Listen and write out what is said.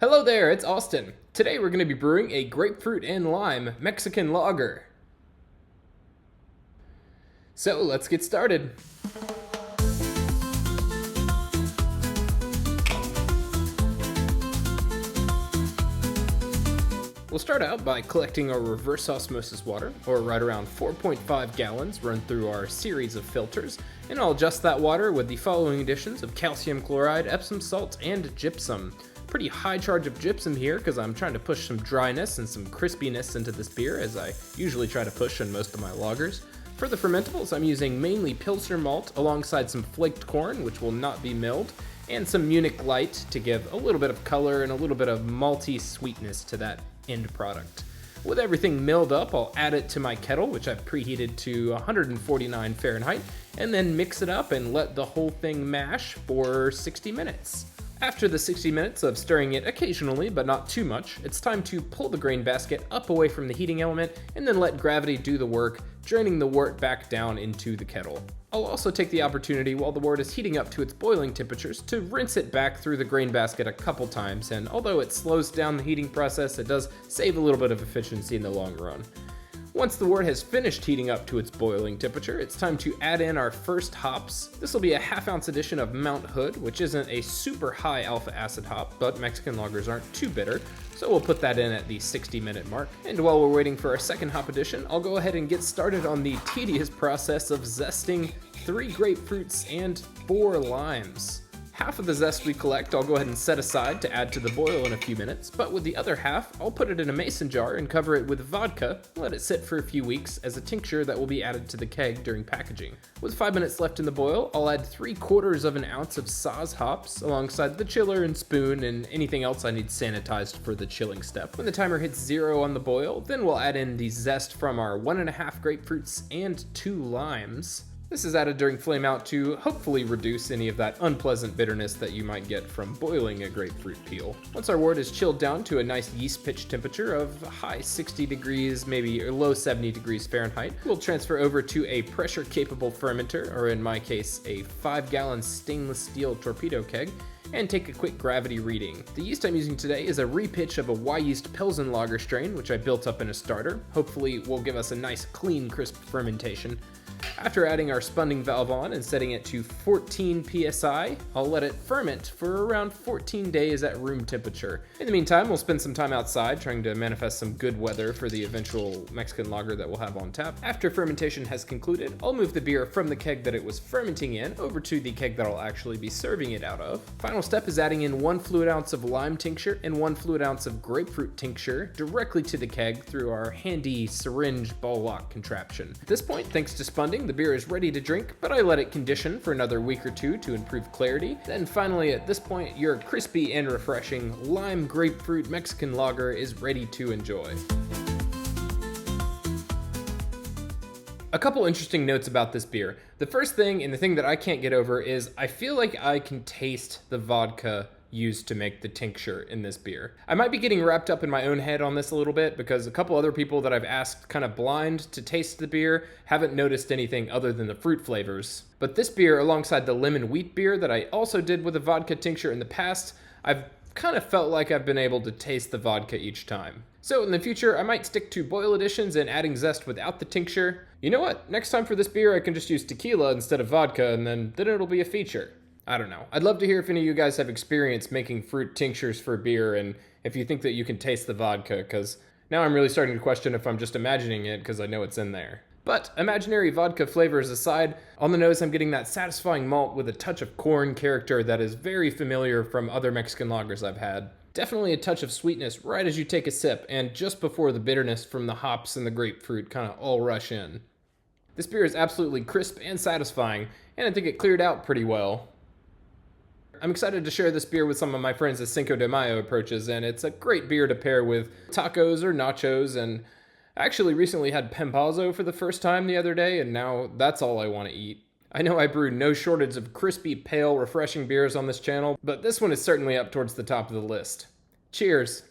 Hello there, it's Austin. Today we're going to be brewing a grapefruit and lime Mexican lager. So let's get started. We'll start out by collecting our reverse osmosis water, or right around 4.5 gallons, run through our series of filters, and I'll adjust that water with the following additions of calcium chloride, Epsom salt, and gypsum. Pretty high charge of gypsum here because I'm trying to push some dryness and some crispiness into this beer, as I usually try to push in most of my lagers. For the fermentables, I'm using mainly Pilsner malt alongside some flaked corn, which will not be milled, and some Munich Light to give a little bit of color and a little bit of malty sweetness to that end product. With everything milled up, I'll add it to my kettle, which I've preheated to 149 Fahrenheit, and then mix it up and let the whole thing mash for 60 minutes. After the 60 minutes of stirring it occasionally, but not too much, it's time to pull the grain basket up away from the heating element and then let gravity do the work, draining the wort back down into the kettle. I'll also take the opportunity while the wort is heating up to its boiling temperatures to rinse it back through the grain basket a couple times, and although it slows down the heating process, it does save a little bit of efficiency in the long run. Once the wort has finished heating up to its boiling temperature, it's time to add in our first hops. This will be a half-ounce addition of Mount Hood, which isn't a super high alpha acid hop, but Mexican lagers aren't too bitter, so we'll put that in at the 60-minute mark. And while we're waiting for our second hop addition, I'll go ahead and get started on the tedious process of zesting 3 grapefruits and 4 limes. Half of the zest we collect I'll go ahead and set aside to add to the boil in a few minutes, but with the other half, I'll put it in a mason jar and cover it with vodka, let it sit for a few weeks as a tincture that will be added to the keg during packaging. With 5 minutes left in the boil, I'll add 3/4 of an ounce of Saaz hops alongside the chiller and spoon and anything else I need sanitized for the chilling step. When the timer hits 0 on the boil, then we'll add in the zest from our 1.5 grapefruits and 2 limes. This is added during flame out to hopefully reduce any of that unpleasant bitterness that you might get from boiling a grapefruit peel. Once our wort is chilled down to a nice yeast pitch temperature of high 60 degrees, maybe or low 70 degrees Fahrenheit, we'll transfer over to a pressure capable fermenter, or in my case, a 5-gallon stainless steel Torpedo keg, and take a quick gravity reading. The yeast I'm using today is a repitch of a Y-yeast Pilsen lager strain, which I built up in a starter. Hopefully will give us a nice clean, crisp fermentation. After adding our spunning valve on and setting it to 14 psi, I'll let it ferment for around 14 days at room temperature. In the meantime, we'll spend some time outside trying to manifest some good weather for the eventual Mexican lager that we'll have on tap. After fermentation has concluded, I'll move the beer from the keg that it was fermenting in over to the keg that I'll actually be serving it out of. Final step is adding in 1 fluid ounce of lime tincture and 1 fluid ounce of grapefruit tincture directly to the keg through our handy syringe ball lock contraption. At this point, thanks to spunning, the beer is ready to drink, but I let it condition for another week or two to improve clarity. Then finally, at this point, your crispy and refreshing lime grapefruit Mexican lager is ready to enjoy. A couple interesting notes about this beer. The first thing, and the thing that I can't get over, is I feel like I can taste the vodka used to make the tincture in this beer. I might be getting wrapped up in my own head on this a little bit because a couple other people that I've asked kind of blind to taste the beer haven't noticed anything other than the fruit flavors. But this beer, alongside the lemon wheat beer that I also did with a vodka tincture in the past, I've kind of felt like I've been able to taste the vodka each time. So in the future, I might stick to boil additions and adding zest without the tincture. You know what? Next time for this beer, I can just use tequila instead of vodka, and then it'll be a feature. I don't know. I'd love to hear if any of you guys have experience making fruit tinctures for beer and if you think that you can taste the vodka, because now I'm really starting to question if I'm just imagining it because I know it's in there. But imaginary vodka flavors aside, on the nose I'm getting that satisfying malt with a touch of corn character that is very familiar from other Mexican lagers I've had. Definitely a touch of sweetness right as you take a sip and just before the bitterness from the hops and the grapefruit kind of all rush in. This beer is absolutely crisp and satisfying, and I think it cleared out pretty well. I'm excited to share this beer with some of my friends as Cinco de Mayo approaches, and it's a great beer to pair with tacos or nachos, and I actually recently had pempazo for the first time the other day, and now that's all I want to eat. I know I brew no shortage of crispy, pale, refreshing beers on this channel, but this one is certainly up towards the top of the list. Cheers!